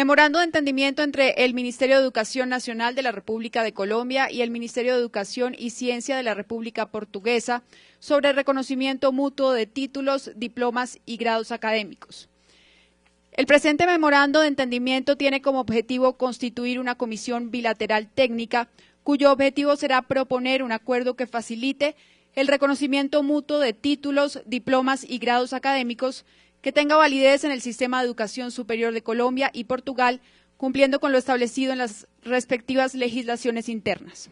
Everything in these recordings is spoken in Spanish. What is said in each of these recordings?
Memorando de entendimiento entre el Ministerio de Educación Nacional de la República de Colombia y el Ministerio de Educación y Ciencia de la República Portuguesa sobre el reconocimiento mutuo de títulos, diplomas y grados académicos. El presente memorando de entendimiento tiene como objetivo constituir una comisión bilateral técnica, cuyo objetivo será proponer un acuerdo que facilite el reconocimiento mutuo de títulos, diplomas y grados académicos que tenga validez en el sistema de educación superior de Colombia y Portugal, cumpliendo con lo establecido en las respectivas legislaciones internas.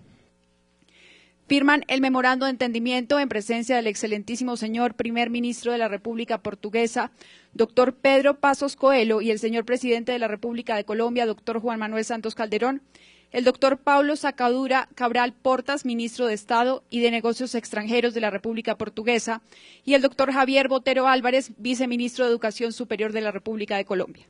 Firman el memorando de entendimiento en presencia del excelentísimo señor primer ministro de la República Portuguesa, doctor Pedro Passos Coelho, y el señor presidente de la República de Colombia, doctor Juan Manuel Santos Calderón, el doctor Paulo Sacadura Cabral Portas, ministro de Estado y de Negocios Extranjeros de la República Portuguesa, y el doctor Javier Botero Álvarez, viceministro de Educación Superior de la República de Colombia.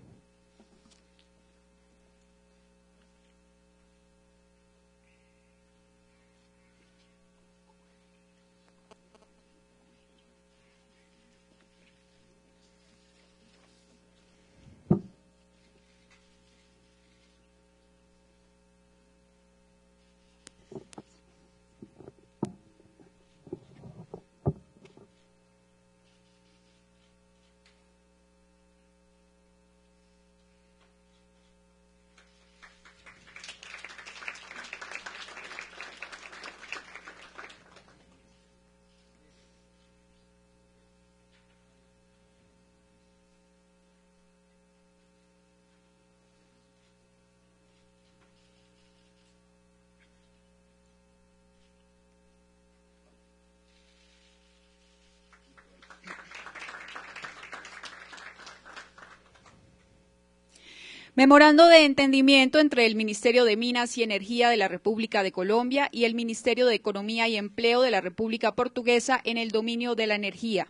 Memorando de entendimiento entre el Ministerio de Minas y Energía de la República de Colombia y el Ministerio de Economía y Empleo de la República Portuguesa en el dominio de la energía.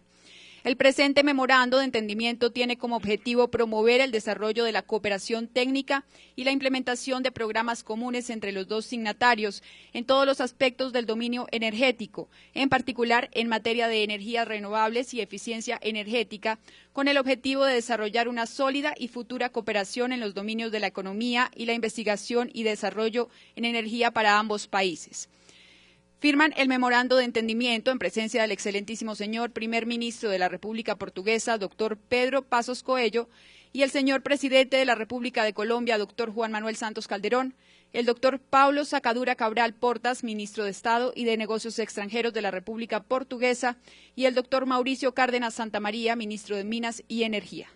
El presente memorando de entendimiento tiene como objetivo promover el desarrollo de la cooperación técnica y la implementación de programas comunes entre los dos signatarios en todos los aspectos del dominio energético, en particular en materia de energías renovables y eficiencia energética, con el objetivo de desarrollar una sólida y futura cooperación en los dominios de la economía y la investigación y desarrollo en energía para ambos países. Firman el memorando de entendimiento en presencia del excelentísimo señor primer ministro de la República Portuguesa, doctor Pedro Passos Coelho, y el señor presidente de la República de Colombia, doctor Juan Manuel Santos Calderón, el doctor Paulo Sacadura Cabral Portas, ministro de Estado y de Negocios Extranjeros de la República Portuguesa, y el doctor Mauricio Cárdenas Santamaría, ministro de Minas y Energía.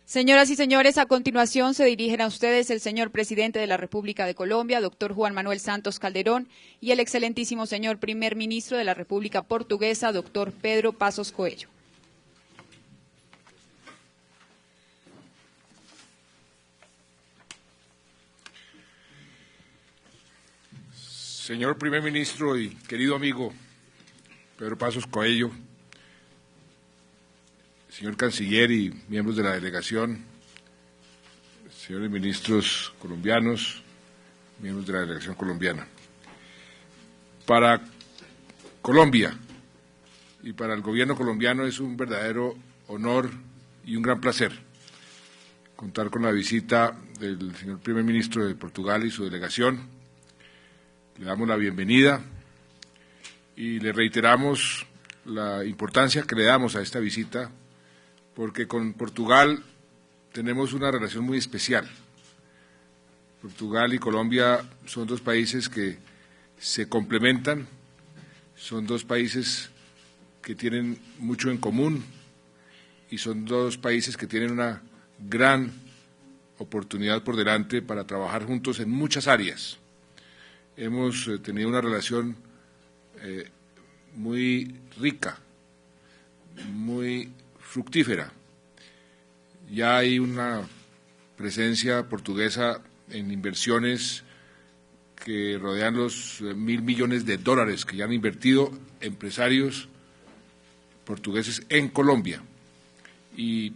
Señoras y señores, a continuación se dirigen a ustedes el señor presidente de la República de Colombia, doctor Juan Manuel Santos Calderón, y el excelentísimo señor primer ministro de la República Portuguesa, doctor Pedro Passos Coelho. Señor primer ministro y querido amigo Pedro Passos Coelho, señor canciller y miembros de la delegación, señores ministros colombianos, miembros de la delegación colombiana. Para Colombia y para el gobierno colombiano es un verdadero honor y un gran placer contar con la visita del señor primer ministro de Portugal y su delegación. Le damos la bienvenida y le reiteramos la importancia que le damos a esta visita, porque con Portugal tenemos una relación muy especial. Portugal y Colombia son dos países que se complementan, son dos países que tienen mucho en común y son dos países que tienen una gran oportunidad por delante para trabajar juntos en muchas áreas. Hemos tenido una relación muy rica, muy fructífera. Ya hay una presencia portuguesa en inversiones que rodean los $1.000 millones que ya han invertido empresarios portugueses en Colombia. Y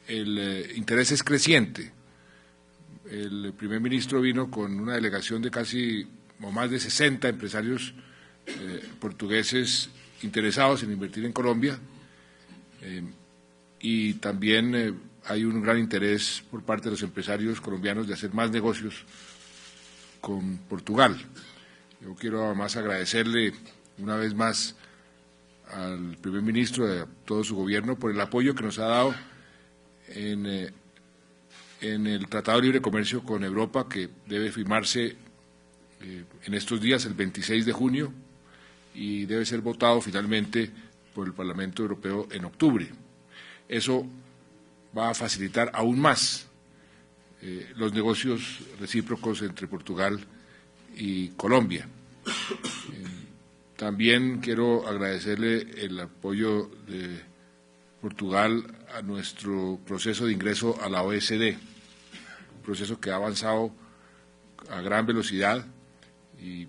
el interés es creciente. El primer ministro vino con una delegación de casi o más de 60 empresarios portugueses interesados en invertir en Colombia, y también hay un gran interés por parte de los empresarios colombianos de hacer más negocios con Portugal. Yo quiero además agradecerle una vez más al primer ministro y a todo su gobierno por el apoyo que nos ha dado en el Tratado de Libre Comercio con Europa, que debe firmarse en estos días, el 26 de junio, y debe ser votado finalmente por el Parlamento Europeo en octubre. Eso va a facilitar aún más los negocios recíprocos entre Portugal y Colombia. También quiero agradecerle el apoyo de Portugal a nuestro proceso de ingreso a la OECD, un proceso que ha avanzado a gran velocidad, y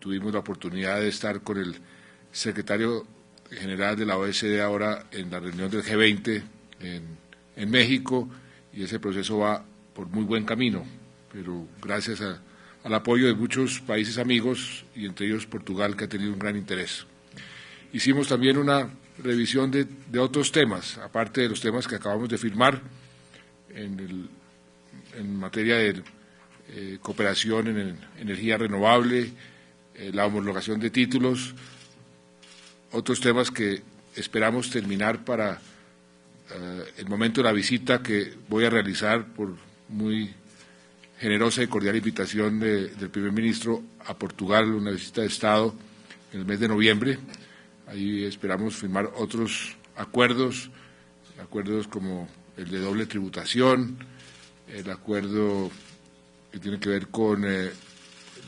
tuvimos la oportunidad de estar con el secretario general de la OECD ahora en la reunión del G20 en México, y ese proceso va por muy buen camino, pero gracias al apoyo de muchos países amigos, y entre ellos Portugal, que ha tenido un gran interés. Hicimos también una revisión de otros temas, aparte de los temas que acabamos de firmar en materia de cooperación en energía renovable, la homologación de títulos, otros temas que esperamos terminar para el momento de la visita que voy a realizar por muy generosa y cordial invitación del primer ministro a Portugal, una visita de Estado en el mes de noviembre. Ahí esperamos firmar otros acuerdos como el de doble tributación, el acuerdo que tiene que ver con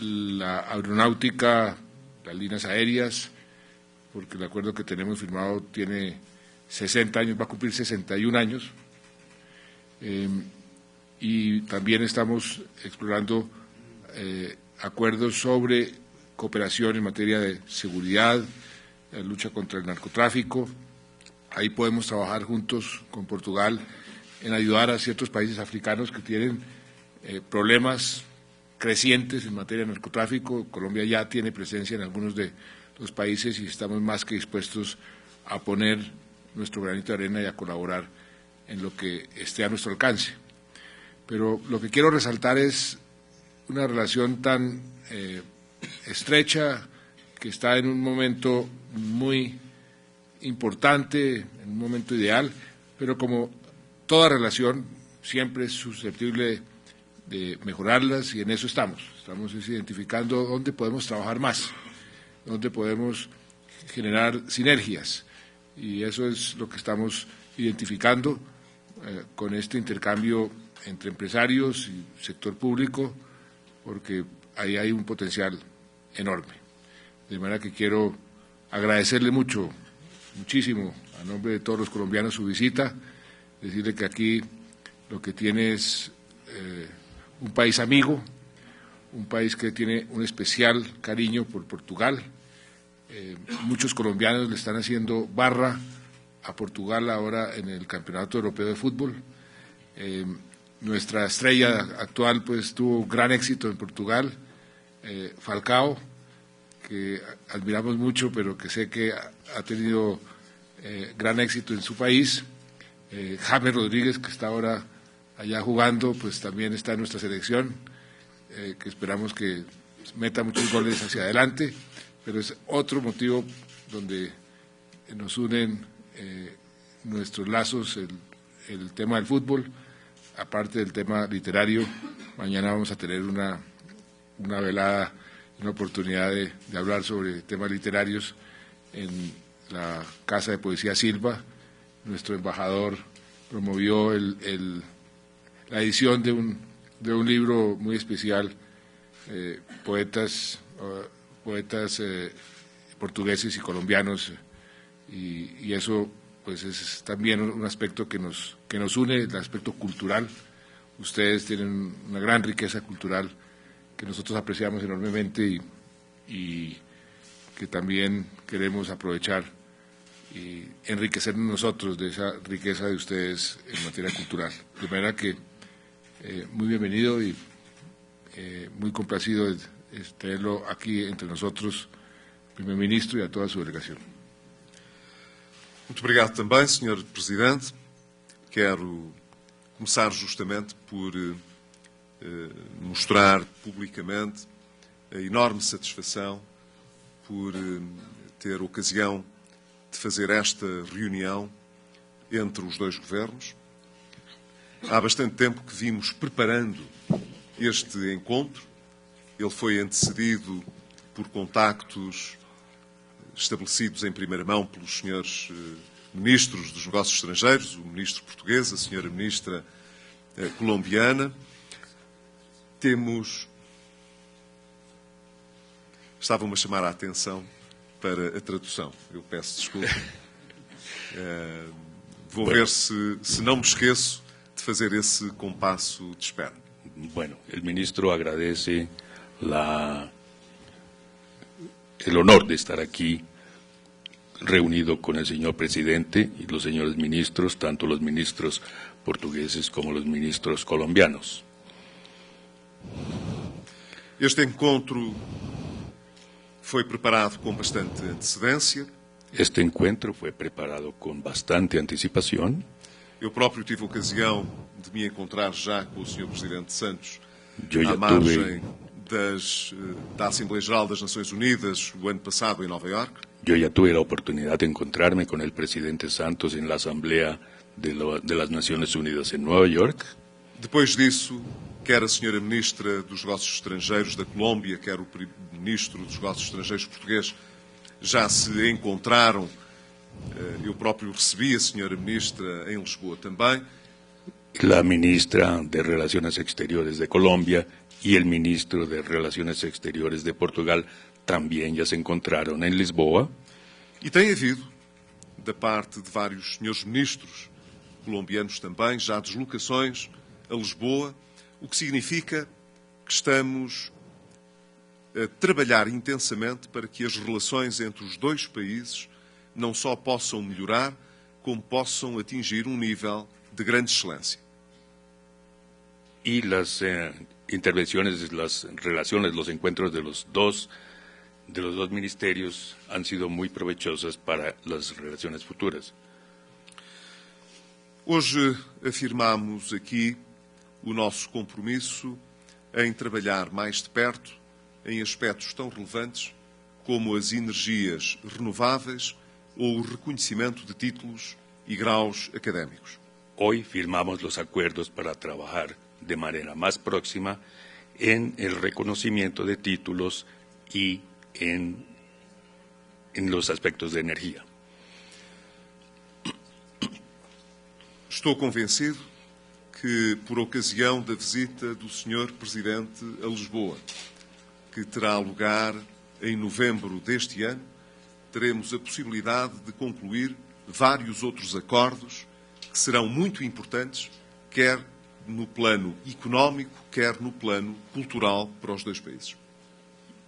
la aeronáutica, las líneas aéreas, porque el acuerdo que tenemos firmado tiene 60 años, va a cumplir 61 años, y también estamos explorando acuerdos sobre cooperación en materia de seguridad, lucha contra el narcotráfico. Ahí podemos trabajar juntos con Portugal en ayudar a ciertos países africanos que tienen problemas crecientes en materia de narcotráfico. Colombia ya tiene presencia en algunos de los países y estamos más que dispuestos a poner nuestro granito de arena y a colaborar en lo que esté a nuestro alcance. Pero lo que quiero resaltar es una relación tan estrecha, que está en un momento muy importante, en un momento ideal, pero como toda relación siempre es susceptible de mejorarlas, y en eso estamos identificando dónde podemos trabajar más, dónde podemos generar sinergias, y eso es lo que estamos identificando con este intercambio entre empresarios y sector público, porque ahí hay un potencial enorme. De manera que quiero agradecerle muchísimo, a nombre de todos los colombianos, su visita, decirle que aquí lo que tiene es un país amigo, un país que tiene un especial cariño por Portugal. Muchos colombianos le están haciendo barra a Portugal ahora en el Campeonato Europeo de Fútbol. Nuestra estrella actual pues tuvo gran éxito en Portugal, Falcao, que admiramos mucho, pero que sé que ha tenido gran éxito en su país. James Rodríguez, que está ahora allá jugando, pues también está en nuestra selección, que esperamos que meta muchos goles hacia adelante, pero es otro motivo donde nos unen nuestros lazos, el tema del fútbol, aparte del tema literario. Mañana vamos a tener una velada, una oportunidad de hablar sobre temas literarios en la Casa de Poesía Silva. Nuestro embajador promovió la edición de un libro muy especial, poetas portugueses y colombianos, y eso pues es también un aspecto que nos une, el aspecto cultural. Ustedes tienen una gran riqueza cultural que nosotros apreciamos enormemente y que también queremos aprovechar y enriquecernos nosotros de esa riqueza de ustedes en materia cultural. De manera que muy bienvenido y muy complacido de tenerlo aquí entre nosotros, primer ministro, y a toda su delegación. Muito obrigado também, Sr. Presidente. Quero começar justamente por mostrar publicamente a enorme satisfação por ter ocasião de fazer esta reunião entre os dois governos. Há bastante tempo que vimos preparando este encontro. Ele foi antecedido por contactos estabelecidos em primeira mão pelos senhores ministros dos negócios estrangeiros, o ministro português, a senhora ministra colombiana. Estavam-me a chamar a atenção para a tradução. Eu peço desculpa. Vou ver se não me esqueço de fazer esse compasso de espera. Bueno, el ministro agradece el honor de estar aquí reunido con el señor presidente y los señores ministros, tanto los ministros portugueses como los ministros colombianos. Este encontro foi preparado com bastante antecedência. Este encuentro fue preparado con bastante anticipación. Eu próprio tive ocasião de me encontrar já com o Sr. Presidente Santos à margem da Assembleia Geral das Nações Unidas o ano passado em Nova Iorque. Yo ya tuve la oportunidad de encontrarme con el presidente Santos en la Asamblea de las Naciones Unidas en Nueva York. Depois disso, quer a senhora Ministra dos Negócios Estrangeiros da Colômbia, quer o Ministro dos Negócios Estrangeiros português, já se encontraram. Eu próprio recebi a senhora Ministra em Lisboa também. La ministra de Relaciones Exteriores de Colombia y el ministro de Relaciones Exteriores de Portugal también ya se encontraron en Lisboa. E tem havido, da parte de vários senhores ministros colombianos também, já deslocações a Lisboa, o que significa que estamos a trabalhar intensamente para que as relações entre os dois países não só possam melhorar, como possam atingir um nível de grande excelência. Y las intervenciones, las relaciones, los encuentros de los dos ministerios han sido muy provechosas para las relaciones futuras. Hoje afirmamos aqui o nosso compromisso em trabalhar mais de perto em aspectos tão relevantes como as energias renováveis ou o reconhecimento de títulos e graus académicos. Hoy firmamos los acuerdos para trabajar de manera más próxima en el reconocimiento de títulos y en los aspectos de energía. Estou convencido que, por ocasião da visita do Sr. Presidente a Lisboa, que terá lugar em novembro deste ano, teremos a possibilidade de concluir vários outros acordos que serão muito importantes, quer no plano económico, quer no plano cultural para os dois países.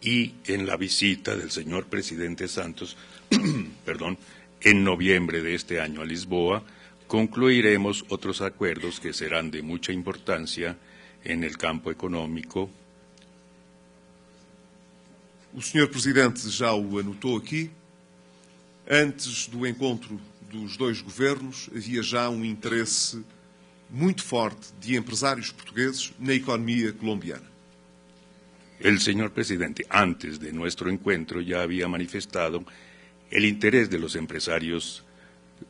Y en la visita del señor presidente Santos, en noviembre de este año a Lisboa, concluiremos otros acuerdos que serán de mucha importancia en el campo económico. O Sr. Presidente já o anotou aqui. Antes do encontro dos dois governos, havia já um interesse muito forte de empresários portugueses na economia colombiana. El señor presidente, antes de nuestro encuentro, ya había manifestado el interés de los empresarios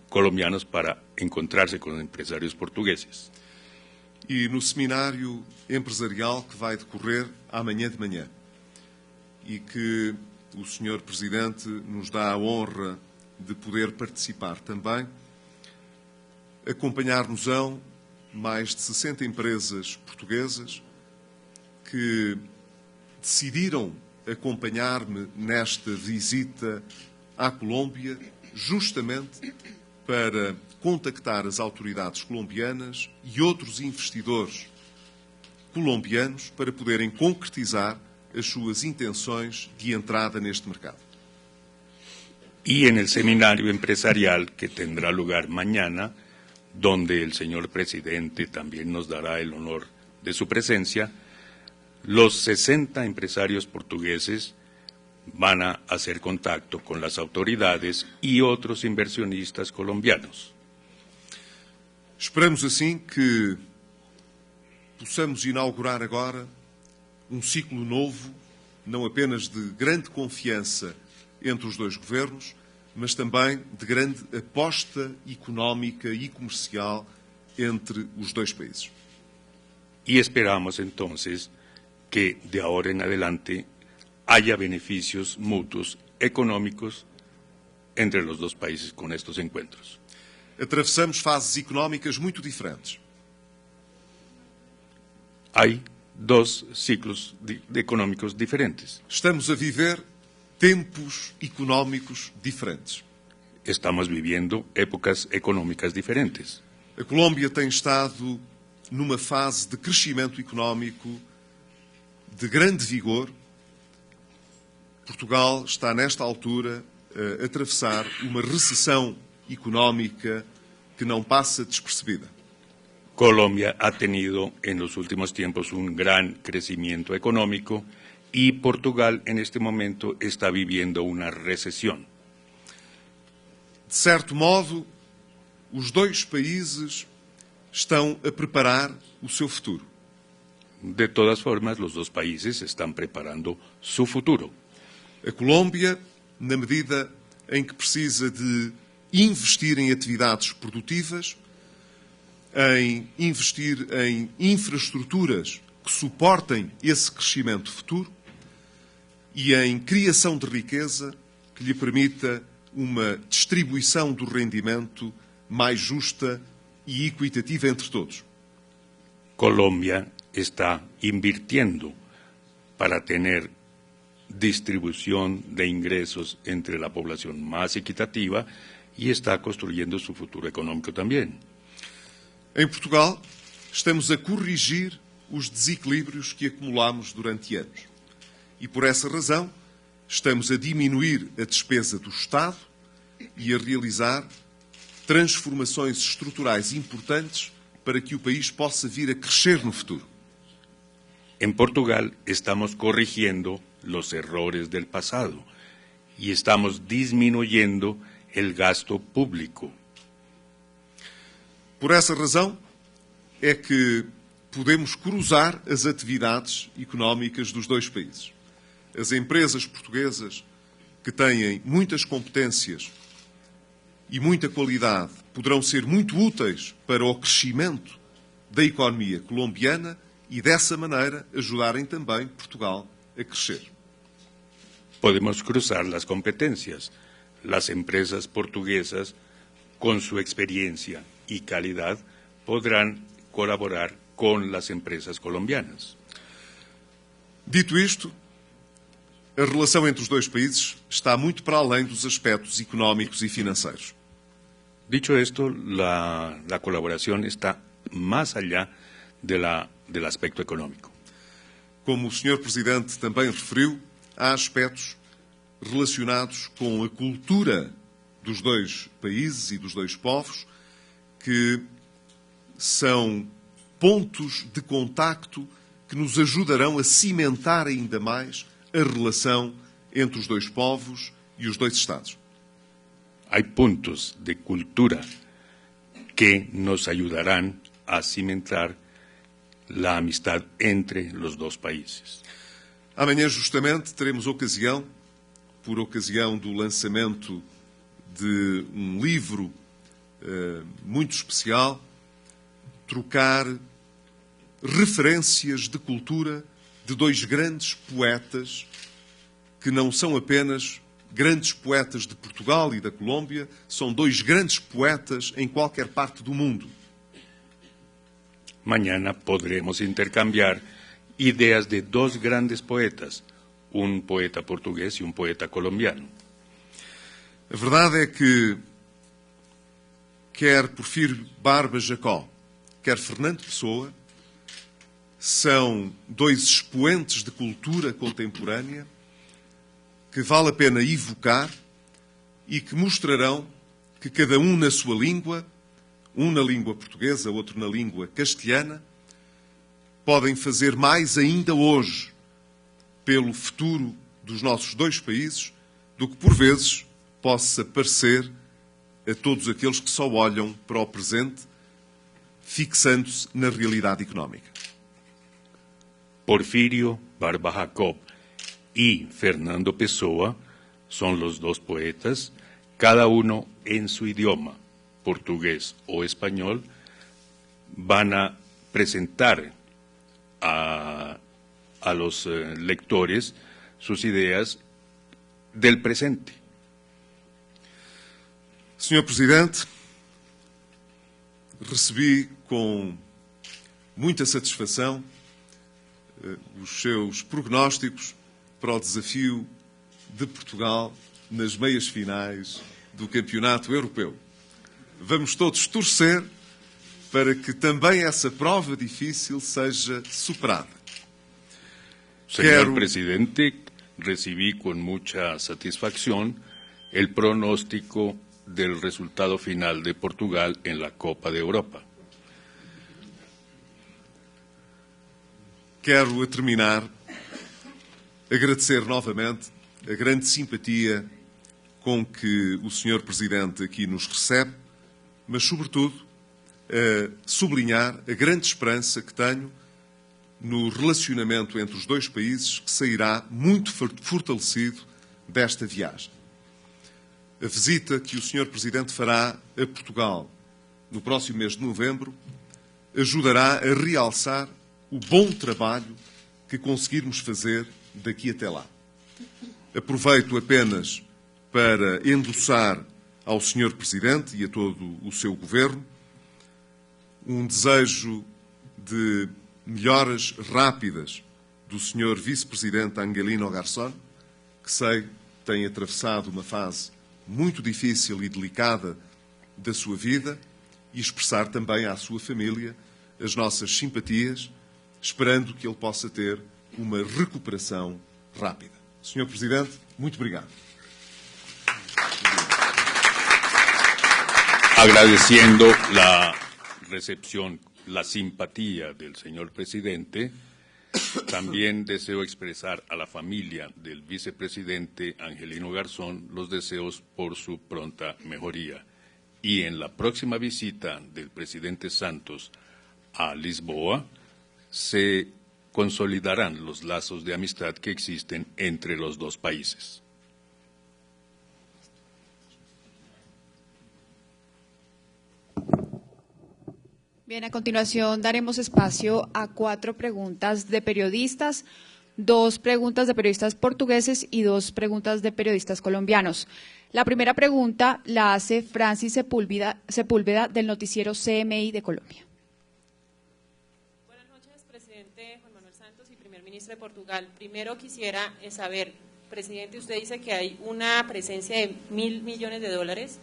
colombianos para encontrarse con empresarios portugueses. E no seminário empresarial que vai decorrer amanhã de manhã e que o Sr. Presidente nos dá a honra de poder participar também, acompanhar-nos-ão mais de 60 empresas portuguesas que decidiram acompanhar-me nesta visita à Colômbia justamente para contactar as autoridades colombianas e outros investidores colombianos para poderem concretizar as suas intenções de entrada neste mercado. Y en el seminario empresarial que tendrá lugar mañana, donde el señor presidente también nos dará el honor de su presencia, los 60 empresarios portugueses van a hacer contacto con las autoridades y otros inversionistas colombianos. Esperamos assim que possamos inaugurar agora ciclo novo, não apenas de grande confiança entre os dois governos, mas também de grande aposta económica e comercial entre os dois países. Y esperamos entonces que de ahora en adelante haya beneficios mutuos económicos entre los dos países con estos encuentros. Atravessamos fases económicas muito diferentes. Hay dos ciclos económicos diferentes. Estamos a viver tempos económicos diferentes. Estamos viviendo épocas económicas diferentes. A Colômbia tem estado numa fase de crescimento económico de grande vigor. Portugal está, nesta altura, a atravessar uma recessão económica que não passa despercebida. Colombia ha tenido en los últimos tiempos un gran crecimiento económico y Portugal en este momento está viviendo una recesión. De certo modo, os dois países estão a preparar o seu futuro. De todas formas, los dos países están preparando su futuro. A Colômbia, na medida em que precisa de investir em atividades produtivas, em investir em infraestruturas que suportem esse crescimento futuro e em criação de riqueza que lhe permita uma distribuição do rendimento mais justa e equitativa entre todos. Colombia está invirtiendo para tener distribución de ingresos entre la población más equitativa y está construyendo su futuro económico también. Em Portugal, estamos a corrigir os desequilíbrios que acumulamos durante anos. E, por essa razão, estamos a diminuir a despesa do Estado e a realizar transformações estruturais importantes para que o país possa vir a crescer no futuro. En Portugal estamos corrigiendo los errores del pasado y estamos disminuyendo el gasto público. Por essa razão é que podemos cruzar as atividades económicas dos dois países. As empresas portuguesas que têm muitas competências e muita qualidade poderão ser muito úteis para o crescimento da economia colombiana e, dessa maneira, ajudarem também Portugal a crescer. Podemos cruzar las competencias. Las empresas portuguesas, con su experiencia y calidad, podrán colaborar con las empresas colombianas. Dito isto, a relação entre os dois países está muito para além dos aspectos económicos e financeiros. Dicho esto, la colaboración está más allá del aspecto económico. Como o Sr. Presidente também referiu, há aspectos relacionados com a cultura dos dois países e dos dois povos que são pontos de contacto que nos ajudarão a cimentar ainda mais a relação entre os dois povos e os dois Estados. Hay puntos de cultura que nos ayudarán a cimentar la amistad entre los dos países. Amanhã, justamente, teremos ocasião por ocasião do lançamento de um livro muito especial, trocar referências de cultura de dois grandes poetas que não são apenas grandes poetas de Portugal e da Colômbia, são dois grandes poetas em qualquer parte do mundo. Mañana podremos intercambiar ideas de dos grandes poetas, un poeta portugués y un poeta colombiano. A verdade é que quer Porfírio Barba Jacó, quer Fernando Pessoa, são dois expoentes de cultura contemporânea que vale a pena evocar e que mostrarão que cada um na sua língua, um na língua portuguesa, outro na língua castelhana, podem fazer mais ainda hoje pelo futuro dos nossos dois países do que por vezes possa parecer a todos aqueles que só olham para o presente, fixando-se na realidade económica. Porfirio Barba Jacob y Fernando Pessoa son los dos poetas, cada uno en su idioma, portugués o español, van a presentar a los lectores sus ideas del presente. Senhor Presidente, recebi com muita satisfação os seus prognósticos para o desafio de Portugal nas meias finais do Campeonato Europeu. Vamos todos torcer para que também essa prova difícil seja superada. Señor Presidente, recibí con mucha satisfacción el pronóstico del resultado final de Portugal en la Copa de Europa. Quero, a terminar, agradecer novamente a grande simpatia com que o Sr. Presidente aqui nos recebe, mas, sobretudo, sublinhar a grande esperança que tenho no relacionamento entre os dois países, que sairá muito fortalecido desta viagem. A visita que o Sr. Presidente fará a Portugal no próximo mês de novembro ajudará a realçar o bom trabalho que conseguirmos fazer daqui até lá. Aproveito apenas para endossar ao Sr. Presidente e a todo o seu Governo um desejo de melhoras rápidas do Sr. Vice-Presidente Angelino Garzón, que sei tem atravessado uma fase muito difícil e delicada da sua vida, e expressar também à sua família as nossas simpatias, esperando que ele possa ter uma recuperação rápida. Sr. Presidente, muito obrigado. Agradeciendo la recepción, la simpatía del señor presidente, también deseo expresar a la familia del vicepresidente Angelino Garzón los deseos por su pronta mejoría. Y en la próxima visita del presidente Santos a Lisboa, se consolidarán los lazos de amistad que existen entre los dos países. Bien, a continuación daremos espacio a 4 preguntas de periodistas, 2 preguntas de periodistas portugueses y 2 preguntas de periodistas colombianos. La primera pregunta la hace Francis Sepúlveda del noticiero CMI de Colombia. Buenas noches, presidente Juan Manuel Santos y primer ministro de Portugal. Primero quisiera saber, presidente, usted dice que hay una presencia de $1.000 millones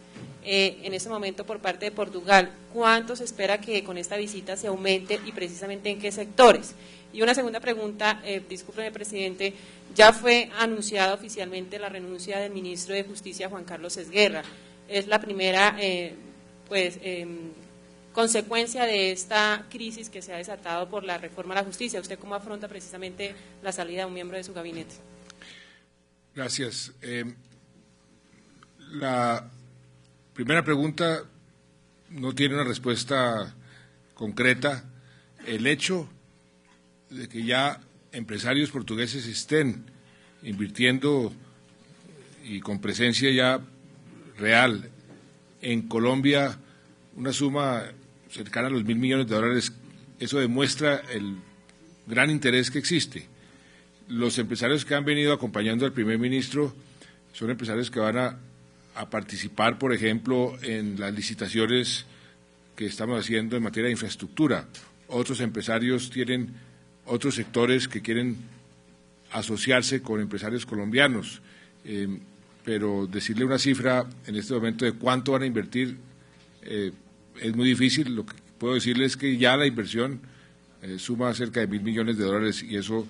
en este momento por parte de Portugal. ¿Cuánto se espera que con esta visita se aumente y precisamente en qué sectores? Y una segunda pregunta, discúlpeme, presidente, ya fue anunciada oficialmente la renuncia del ministro de Justicia, Juan Carlos Esguerra. Es la primera consecuencia de esta crisis que se ha desatado por la reforma a la justicia. ¿Usted cómo afronta precisamente la salida de un miembro de su gabinete? Gracias. La primera pregunta no tiene una respuesta concreta. El hecho de que ya empresarios portugueses estén invirtiendo y con presencia ya real en Colombia, una suma cercana a los $1.000 millones, eso demuestra el gran interés que existe. Los empresarios que han venido acompañando al primer ministro son empresarios que van a participar, por ejemplo, en las licitaciones que estamos haciendo en materia de infraestructura. Otros empresarios tienen otros sectores que quieren asociarse con empresarios colombianos, pero decirle una cifra en este momento de cuánto van a invertir es muy difícil. Lo que puedo decirles es que ya la inversión suma cerca de $1.000 millones y eso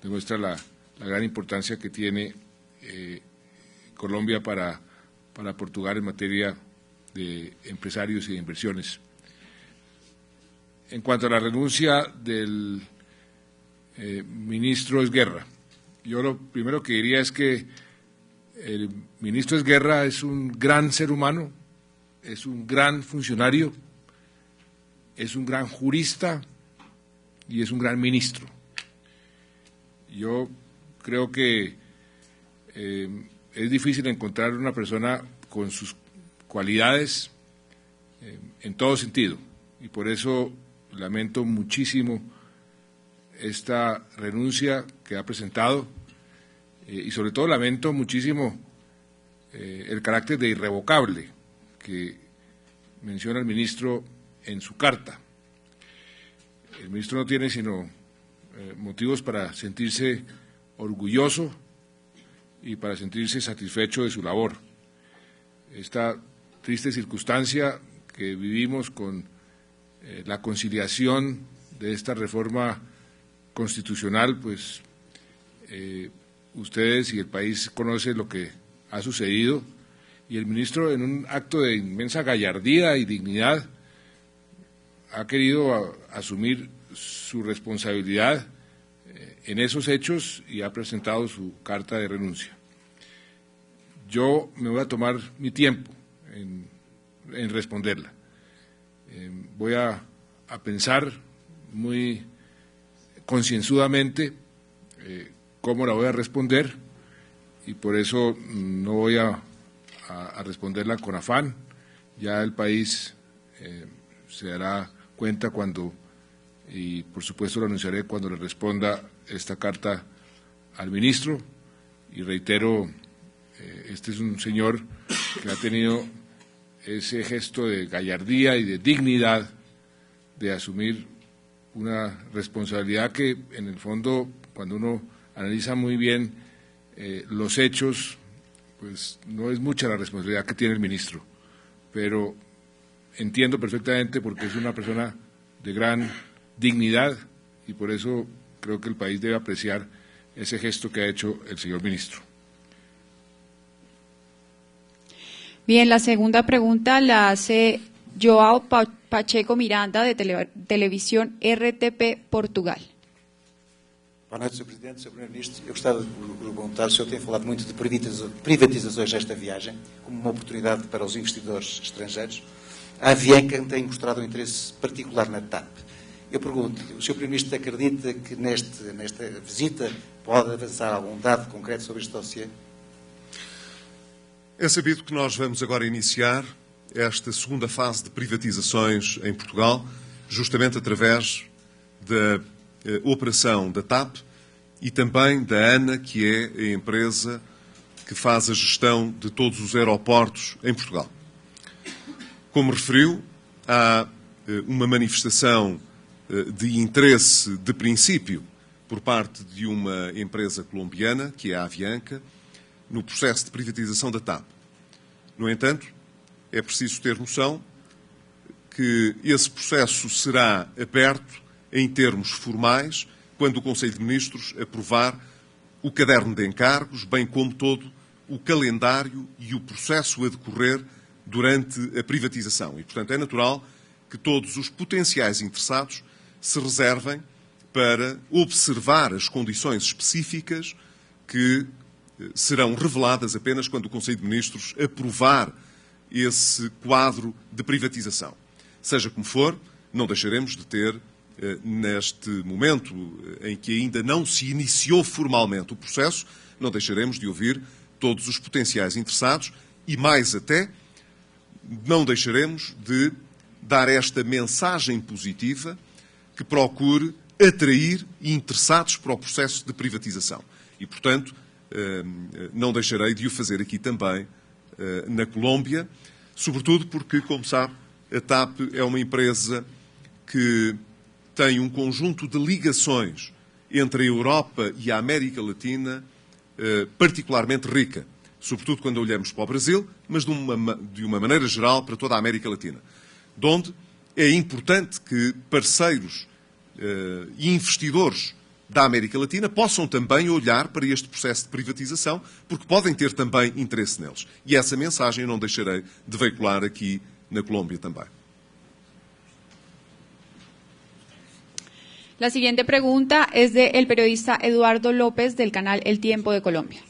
demuestra la gran importancia que tiene Colombia para Portugal en materia de empresarios y de inversiones. En cuanto a la renuncia del ministro Esguerra, yo lo primero que diría es que el ministro Esguerra es un gran ser humano, es un gran funcionario, es un gran jurista y es un gran ministro. Yo creo que es difícil encontrar una persona con sus cualidades en todo sentido y por eso lamento muchísimo esta renuncia que ha presentado y sobre todo lamento muchísimo el carácter de irrevocable que menciona el ministro en su carta. El ministro no tiene sino motivos para sentirse orgulloso y para sentirse satisfecho de su labor. Esta triste circunstancia que vivimos con la conciliación de esta reforma constitucional, pues ustedes y el país conocen lo que ha sucedido y el ministro, en un acto de inmensa gallardía y dignidad, ha querido asumir su responsabilidad en esos hechos y ha presentado su carta de renuncia. Yo me voy a tomar mi tiempo en responderla. Voy a pensar muy concienzudamente cómo la voy a responder y por eso no voy a responderla con afán. Ya el país se dará cuenta cuando, y por supuesto lo anunciaré cuando le responda esta carta al ministro, y reitero, este es un señor que ha tenido ese gesto de gallardía y de dignidad de asumir una responsabilidad que en el fondo, cuando uno analiza muy bien los hechos, pues no es mucha la responsabilidad que tiene el ministro, pero entiendo perfectamente porque es una persona de gran dignidad y por eso creo que el país debe apreciar ese gesto que ha hecho el señor ministro. Bien, la segunda pregunta la hace João Pacheco Miranda, de Televisión RTP Portugal. Boa noite, Sr. Presidente, Sr. Primeiro-Ministro. Eu gostava de perguntar, o senhor tem falado muito de privatizações nesta viagem, como uma oportunidade para os investidores estrangeiros. A Avianca tem mostrado um interesse particular na TAP. Eu pergunto-lhe, o Sr. Primeiro-Ministro acredita que nesta visita pode avançar algum dado concreto sobre este dossiê? É sabido que nós vamos agora iniciar esta segunda fase de privatizações em Portugal, justamente através da operação da TAP e também da ANA, que é a empresa que faz a gestão de todos os aeroportos em Portugal. Como referiu, há uma manifestação de interesse de princípio por parte de uma empresa colombiana, que é a Avianca, no processo de privatização da TAP. No entanto, é preciso ter noção que esse processo será aberto em termos formais quando o Conselho de Ministros aprovar o caderno de encargos, bem como todo o calendário e o processo a decorrer durante a privatização. E, portanto, é natural que todos os potenciais interessados se reservem para observar as condições específicas que serão reveladas apenas quando o Conselho de Ministros aprovar esse quadro de privatização. Seja como for, não deixaremos de ter, neste momento em que ainda não se iniciou formalmente o processo, não deixaremos de ouvir todos os potenciais interessados e, mais até, não deixaremos de dar esta mensagem positiva que procure atrair interessados para o processo de privatização. E, portanto, não deixarei de o fazer aqui também na Colômbia, sobretudo porque, como sabe, a TAP é uma empresa que tem um conjunto de ligações entre a Europa e a América Latina particularmente rica, sobretudo quando olhamos para o Brasil, mas de uma maneira geral para toda a América Latina, de onde é importante que parceiros e investidores da América Latina possam também olhar para este processo de privatização, porque podem ter também interesse neles. E essa mensagem eu não deixarei de veicular aqui na Colômbia também. La siguiente pregunta es del periodista Eduardo López del canal El Tiempo de Colombia.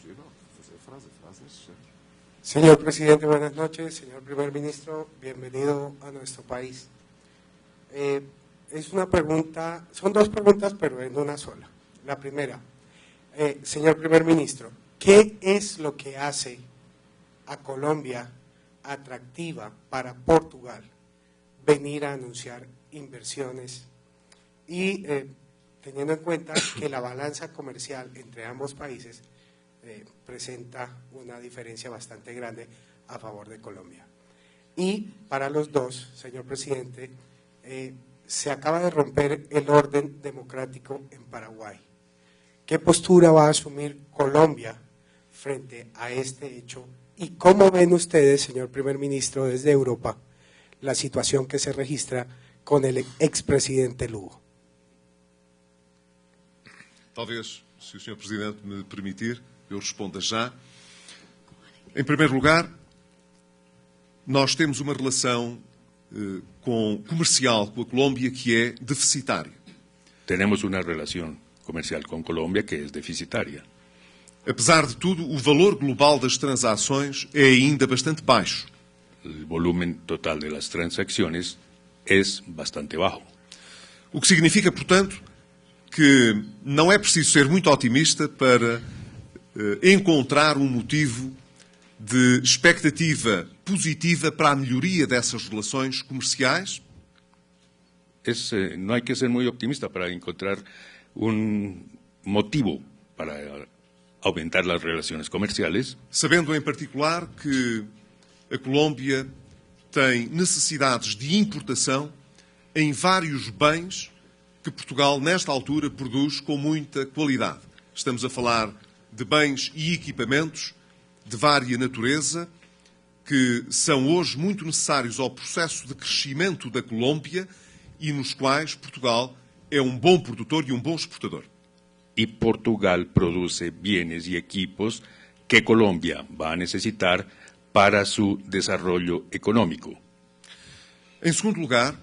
Señor presidente, buenas noches. Señor primer ministro, bienvenido a nuestro país. Es una pregunta, son dos preguntas, pero en una sola. La primera, señor primer ministro, ¿qué es lo que hace a Colombia atractiva para Portugal venir a anunciar inversiones? Y teniendo en cuenta que la balanza comercial entre ambos países presenta una diferencia bastante grande a favor de Colombia. Y para los dos, señor presidente, se acaba de romper el orden democrático en Paraguay. ¿Qué postura va a asumir Colombia frente a este hecho? ¿Y cómo ven ustedes, señor primer ministro, desde Europa, la situación que se registra con el expresidente Lugo? Talvez, se o Sr. Presidente me permitir, eu responda já. Em primeiro lugar, nós temos uma relação comercial com a Colômbia que é deficitária. Tenemos una relación comercial con Colombia que es deficitaria. Apesar de tudo, o valor global das transações é ainda bastante baixo. El volumen total de las transacciones es bastante bajo. O que significa, portanto, que não é preciso ser muito otimista para encontrar um motivo de expectativa positiva para a melhoria dessas relações comerciais. No hay que ser muy optimista para encontrar un motivo para aumentar las relaciones comerciales. Sabendo em particular que a Colômbia tem necessidades de importação em vários bens que Portugal, nesta altura, produz com muita qualidade. Estamos a falar de bens e equipamentos de vária natureza que são hoje muito necessários ao processo de crescimento da Colômbia e nos quais Portugal é um bom produtor e um bom exportador. Y Portugal produce bienes y equipos que Colombia va a necesitar para su desarrollo económico. Em segundo lugar,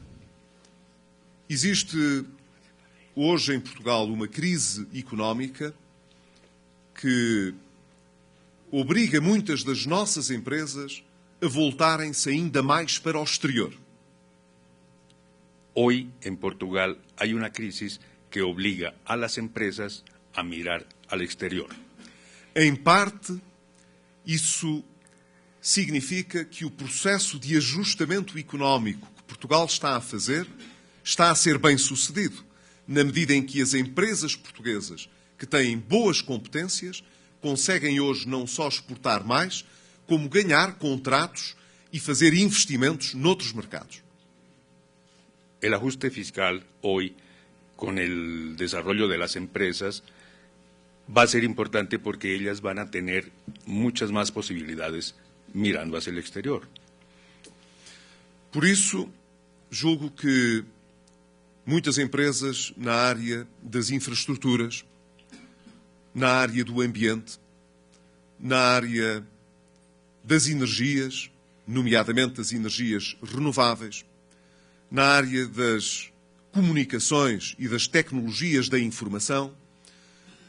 existe hoje em Portugal uma crise económica que obriga muitas das nossas empresas a voltarem-se ainda mais para o exterior. Hoy en Portugal hay una crisis que obliga a las empresas a mirar al exterior. Em parte, isso significa que o processo de ajustamento económico que Portugal está a fazer está a ser bem sucedido, na medida em que as empresas portuguesas que têm boas competências conseguem hoje não só exportar mais, como ganhar contratos e fazer investimentos noutros mercados. El ajuste fiscal hoy, con el desarrollo de las empresas, va a ser importante porque ellas van a tener muchas más posibilidades mirando hacia el exterior. Por isso, julgo que muitas empresas na área das infraestruturas, na área do ambiente, na área das energias, nomeadamente das energias renováveis, na área das comunicações e das tecnologias da informação,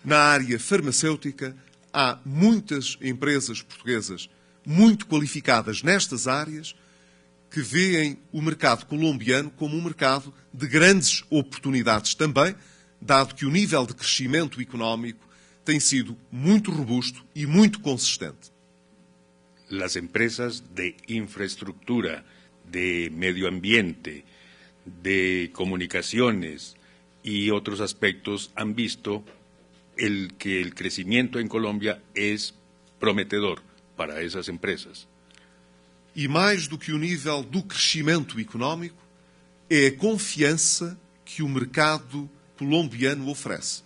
na área farmacêutica, há muitas empresas portuguesas muito qualificadas nestas áreas que veem o mercado colombiano como um mercado de grandes oportunidades também, dado que o nível de crescimento económico tem sido muito robusto e muito consistente. Las empresas de infraestructura, de medio ambiente, de comunicaciones y otros aspectos han visto que el crecimiento en Colombia es prometedor para esas empresas. E mais do que o nível do crescimento económico, é a confiança que o mercado colombiano oferece.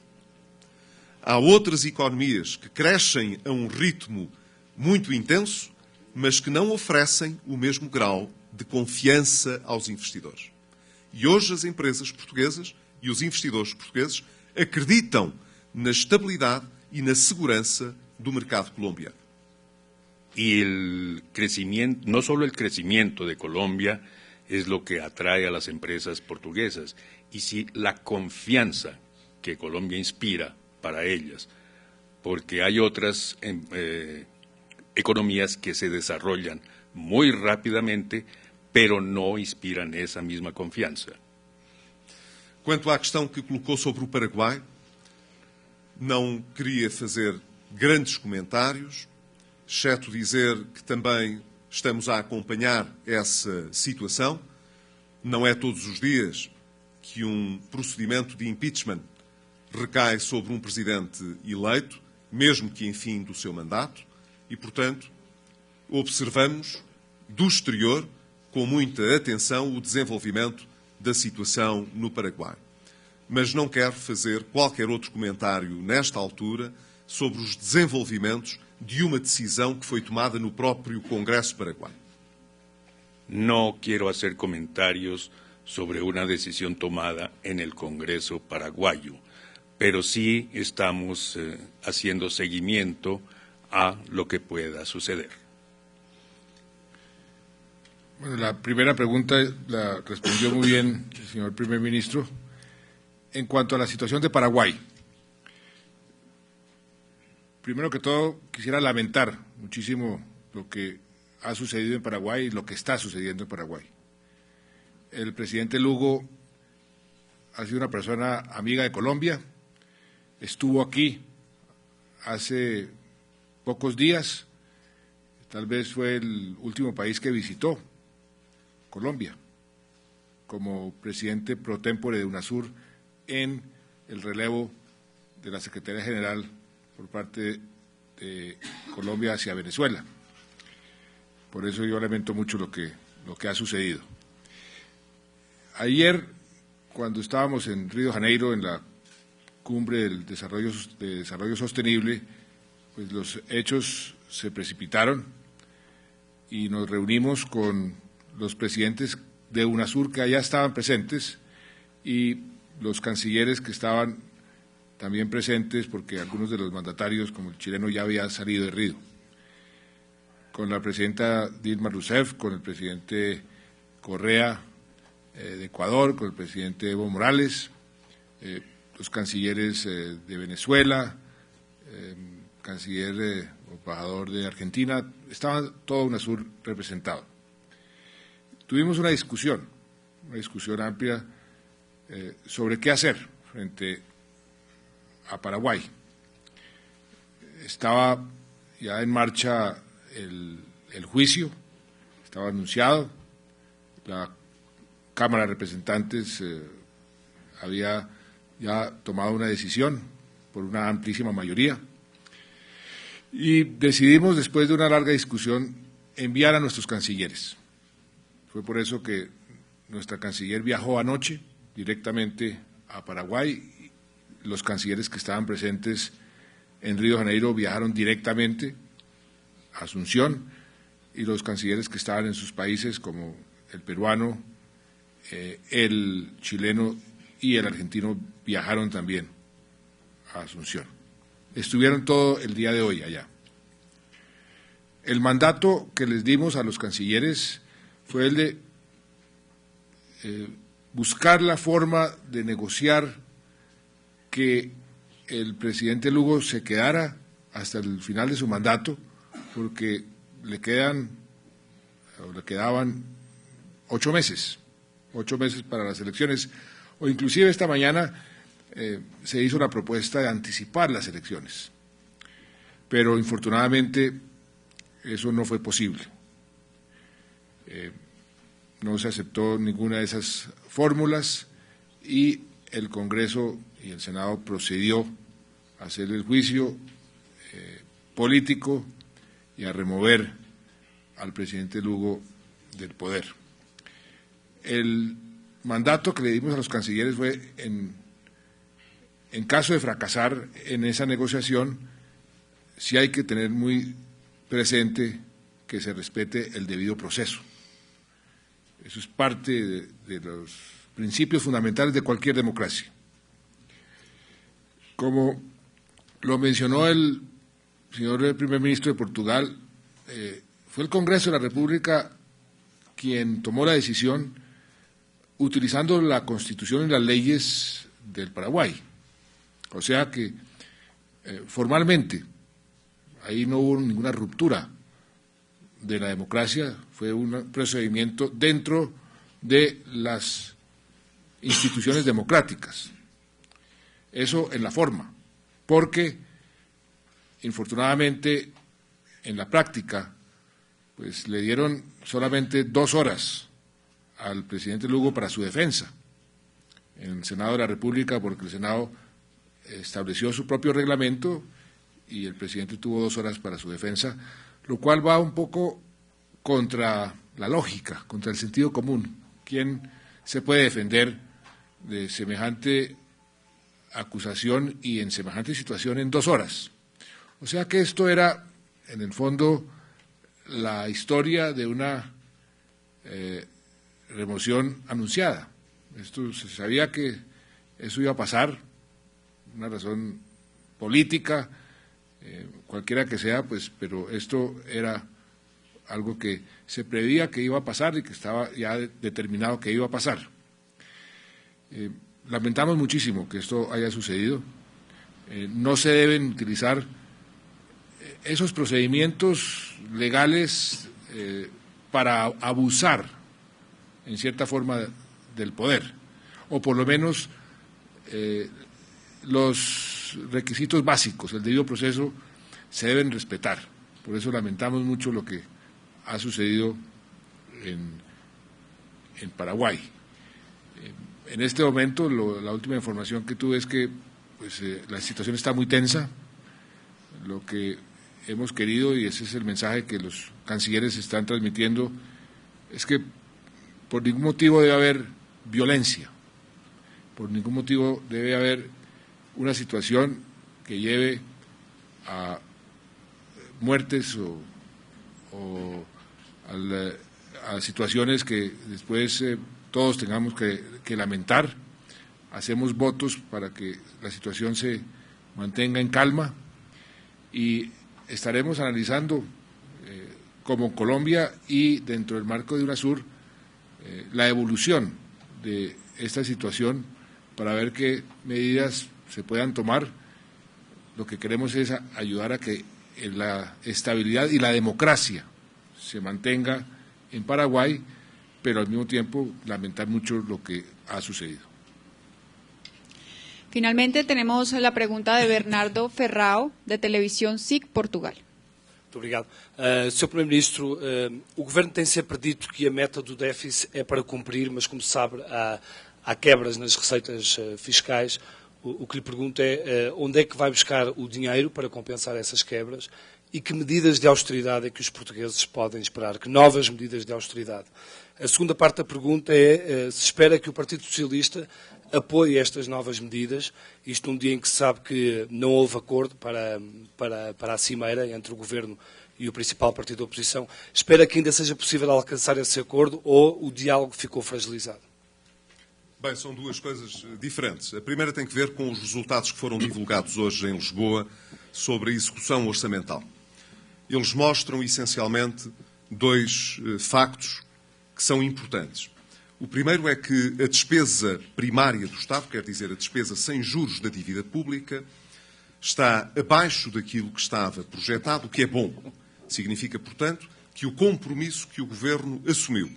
Há outras economias que crescem a um ritmo muito intenso, mas que não oferecem o mesmo grau de confiança aos investidores. E hoje as empresas portuguesas e os investidores portugueses acreditam na estabilidade y na segurança do mercado colombiano. Y el crecimiento, no solo el crecimiento de Colombia es lo que atrae a las empresas portuguesas, y sí la confianza que Colombia inspira para ellas, porque hay otras economías que se desarrollan muy rápidamente, pero no inspiran esa misma confianza. Quanto à questão que colocou sobre o Paraguai, não queria fazer grandes comentários, exceto dizer que também estamos a acompanhar essa situação. Não é todos os dias que um procedimento de impeachment recai sobre um presidente eleito, mesmo que em fim do seu mandato, e, portanto, observamos do exterior com muita atenção o desenvolvimento da situação no Paraguai. Mas não quero fazer qualquer outro comentário nesta altura sobre os desenvolvimentos de uma decisão que foi tomada no próprio Congresso paraguaio. No quiero hacer comentarios sobre una decisión tomada en el Congreso paraguayo, pero sí estamos haciendo seguimiento a lo que pueda suceder. Bueno, la primera pregunta la respondió muy bien el señor primer ministro. En cuanto a la situación de Paraguay, primero que todo quisiera lamentar muchísimo lo que ha sucedido en Paraguay y lo que está sucediendo en Paraguay. El presidente Lugo ha sido una persona amiga de Colombia, estuvo aquí hace pocos días, tal vez fue el último país que visitó Colombia como presidente pro tempore de UNASUR en el relevo de la Secretaría General por parte de Colombia hacia Venezuela. Por eso yo lamento mucho lo que ha sucedido. Ayer, cuando estábamos en Río de Janeiro, en la cumbre del desarrollo sostenible, pues los hechos se precipitaron y nos reunimos con los presidentes de UNASUR que allá estaban presentes y los cancilleres que estaban también presentes, porque algunos de los mandatarios, como el chileno, ya había salido de Río, con la presidenta Dilma Rousseff, con el presidente Correa de Ecuador, con el presidente Evo Morales, los cancilleres de Venezuela, canciller o embajador de Argentina, estaba todo UNASUR representado. Tuvimos una discusión amplia sobre qué hacer frente a Paraguay. Estaba ya en marcha el juicio, estaba anunciado, la Cámara de Representantes había ya tomado una decisión por una amplísima mayoría y decidimos, después de una larga discusión, enviar a nuestros cancilleres. Fue por eso que nuestra canciller viajó anoche directamente a Paraguay. Los cancilleres que estaban presentes en Río de Janeiro viajaron directamente a Asunción y los cancilleres que estaban en sus países, como el peruano, el chileno y el argentino, viajaron también a Asunción. Estuvieron todo el día de hoy allá. El mandato que les dimos a los cancilleres fue el de buscar la forma de negociar que el presidente Lugo se quedara hasta el final de su mandato, porque le quedaban 8 meses para las elecciones, o inclusive esta mañana se hizo la propuesta de anticipar las elecciones, pero infortunadamente eso no fue posible. No se aceptó ninguna de esas fórmulas y el Congreso y el Senado procedió a hacer el juicio político y a remover al presidente Lugo del poder. El mandato que le dimos a los cancilleres fue, en caso de fracasar en esa negociación, sí hay que tener muy presente que se respete el debido proceso. Eso es parte de los principios fundamentales de cualquier democracia. Como lo mencionó el señor primer ministro de Portugal, fue el Congreso de la República quien tomó la decisión utilizando la Constitución y las leyes del Paraguay. O sea que formalmente ahí no hubo ninguna ruptura de la democracia, fue un procedimiento dentro de las instituciones democráticas. Eso en la forma, porque infortunadamente en la práctica pues le dieron solamente 2 horas al presidente Lugo para su defensa en el Senado de la República, porque el Senado estableció su propio reglamento y el presidente tuvo 2 horas para su defensa, lo cual va un poco contra la lógica, contra el sentido común. ¿Quién se puede defender de semejante acusación y en semejante situación en 2 horas? O sea que esto era, en el fondo, la historia de una remoción anunciada. Esto se sabía que eso iba a pasar, una razón política, cualquiera que sea, pues, pero esto era algo que se preveía que iba a pasar y que estaba ya determinado que iba a pasar. Lamentamos muchísimo que esto haya sucedido. No se deben utilizar esos procedimientos legales para abusar, en cierta forma, del poder, o por lo menos los requisitos básicos, el debido proceso, se deben respetar. Por eso lamentamos mucho lo que ha sucedido en Paraguay. En este momento, la última información que tuve es que pues, la situación está muy tensa. Lo que hemos querido, y ese es el mensaje que los cancilleres están transmitiendo, es que por ningún motivo debe haber violencia, por ningún motivo debe haber una situación que lleve a muertes o a situaciones que después todos tengamos que lamentar. Hacemos votos para que la situación se mantenga en calma y estaremos analizando como Colombia y dentro del marco de UNASUR la evolución de esta situación para ver qué medidas se puedan tomar. Lo que queremos es ayudar a que la estabilidad y la democracia se mantenga en Paraguay, pero al mismo tiempo lamentar mucho lo que ha sucedido. Finalmente tenemos la pregunta de Bernardo Ferrao, de Televisión SIC Portugal. Muito obrigado. Sr. Primeiro-Ministro, o Governo tem sempre dito que a meta do déficit é para cumprir, mas como se sabe, há quebras nas receitas fiscais. O que lhe pergunto é onde é que vai buscar o dinheiro para compensar essas quebras e que medidas de austeridade é que os portugueses podem esperar, que novas medidas de austeridade. A segunda parte da pergunta é se espera que o Partido Socialista apoie estas novas medidas, isto num dia em que se sabe que não houve acordo para a cimeira entre o Governo e o principal partido da oposição. Espera que ainda seja possível alcançar esse acordo ou o diálogo ficou fragilizado? Bem, são 2 coisas diferentes. A primeira tem que ver com os resultados que foram divulgados hoje em Lisboa sobre a execução orçamental. Eles mostram, essencialmente, 2 factos que são importantes. O primeiro é que a despesa primária do Estado, quer dizer, a despesa sem juros da dívida pública, está abaixo daquilo que estava projetado, o que é bom. Significa, portanto, que o compromisso que o Governo assumiu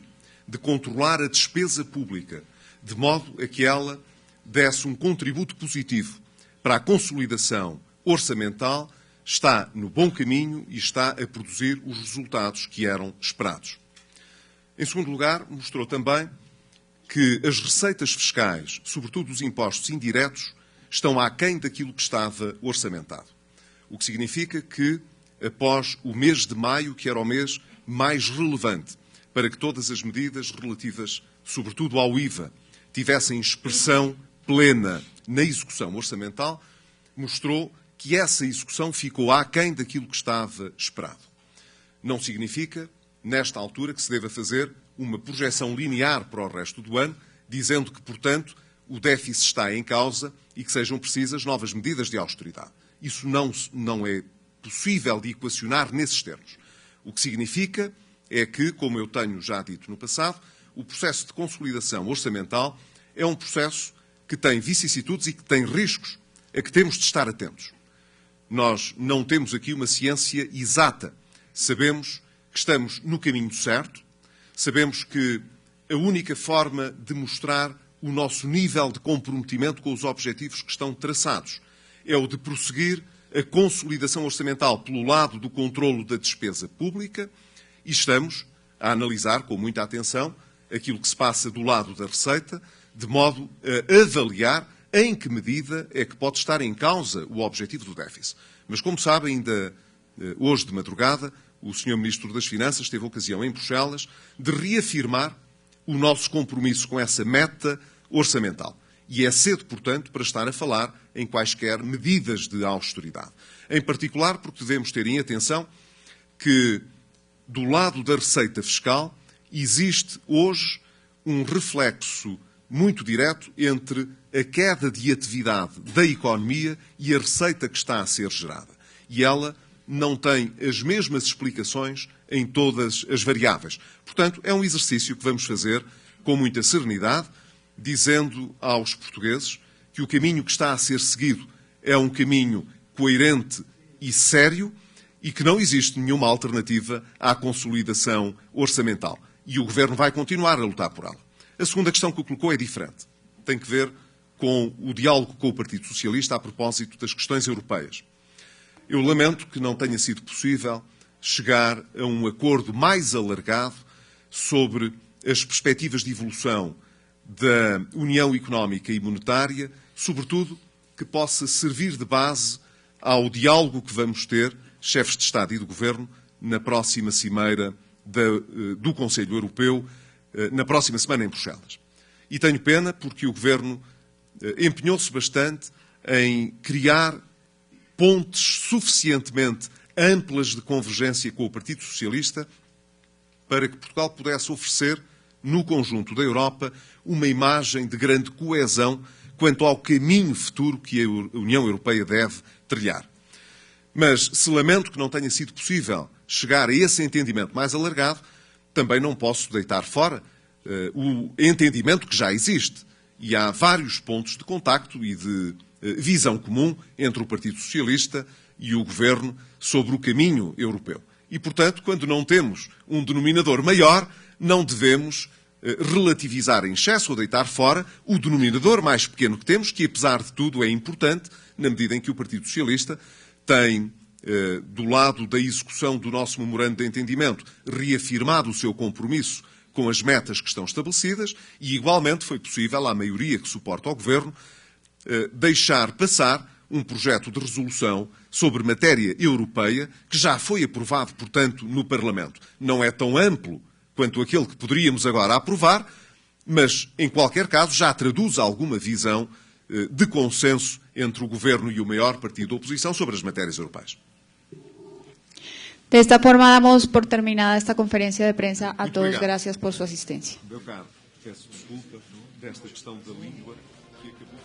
de controlar a despesa pública, de modo a que ela desse um contributo positivo para a consolidação orçamental, está no bom caminho e está a produzir os resultados que eram esperados. Em segundo lugar, mostrou também que as receitas fiscais, sobretudo os impostos indiretos, estão aquém daquilo que estava orçamentado. O que significa que, após o mês de maio, que era o mês mais relevante para que todas as medidas relativas, sobretudo ao IVA, tivessem expressão plena na execução orçamental, mostrou que essa execução ficou aquém daquilo que estava esperado. Não significa, nesta altura, que se deva fazer uma projeção linear para o resto do ano, dizendo que, portanto, o déficit está em causa e que sejam precisas novas medidas de austeridade. Isso não é possível de equacionar nesses termos. O que significa é que, como eu tenho já dito no passado, o processo de consolidação orçamental é um processo que tem vicissitudes e que tem riscos a que temos de estar atentos. Nós não temos aqui uma ciência exata. Sabemos que estamos no caminho certo, sabemos que a única forma de mostrar o nosso nível de comprometimento com os objetivos que estão traçados é o de prosseguir a consolidação orçamental pelo lado do controlo da despesa pública e estamos a analisar com muita atenção aquilo que se passa do lado da receita, de modo a avaliar em que medida é que pode estar em causa o objetivo do déficit. Mas, como sabe, ainda hoje de madrugada, o Sr. Ministro das Finanças teve ocasião em Bruxelas de reafirmar o nosso compromisso com essa meta orçamental. E é cedo, portanto, para estar a falar em quaisquer medidas de austeridade. Em particular, porque devemos ter em atenção que, do lado da receita fiscal, existe hoje um reflexo muito direto entre a queda de atividade da economia e a receita que está a ser gerada. E ela não tem as mesmas explicações em todas as variáveis. Portanto, é um exercício que vamos fazer com muita serenidade, dizendo aos portugueses que o caminho que está a ser seguido é um caminho coerente e sério e que não existe nenhuma alternativa à consolidação orçamental. E o Governo vai continuar a lutar por ela. A segunda questão que o colocou é diferente. Tem que ver com o diálogo com o Partido Socialista a propósito das questões europeias. Eu lamento que não tenha sido possível chegar a um acordo mais alargado sobre as perspectivas de evolução da União Económica e Monetária, sobretudo que possa servir de base ao diálogo que vamos ter, chefes de Estado e de Governo, na próxima cimeira do Conselho Europeu, na próxima semana em Bruxelas. E tenho pena porque o Governo empenhou-se bastante em criar pontes suficientemente amplas de convergência com o Partido Socialista para que Portugal pudesse oferecer, no conjunto da Europa, uma imagem de grande coesão quanto ao caminho futuro que a União Europeia deve trilhar. Mas, se lamento que não tenha sido possível chegar a esse entendimento mais alargado, também não posso deitar fora o entendimento que já existe. E há vários pontos de contacto e de visão comum entre o Partido Socialista e o Governo sobre o caminho europeu. E, portanto, quando não temos um denominador maior, não devemos relativizar em excesso ou deitar fora o denominador mais pequeno que temos, que, apesar de tudo, é importante, na medida em que o Partido Socialista tem, do lado da execução do nosso memorando de entendimento, reafirmado o seu compromisso com as metas que estão estabelecidas e, igualmente, foi possível, à maioria que suporta o Governo, deixar passar um projeto de resolução sobre matéria europeia que já foi aprovado, portanto, no Parlamento. Não é tão amplo quanto aquele que poderíamos agora aprovar, mas, em qualquer caso, já traduz alguma visão de consenso entre o Governo e o maior partido da oposição sobre as matérias europeias. De esta forma, damos por terminada esta conferencia de prensa. A todos, obrigado. gracias por su asistencia. Meu caro, peço desculpa desta questão da língua que acabou.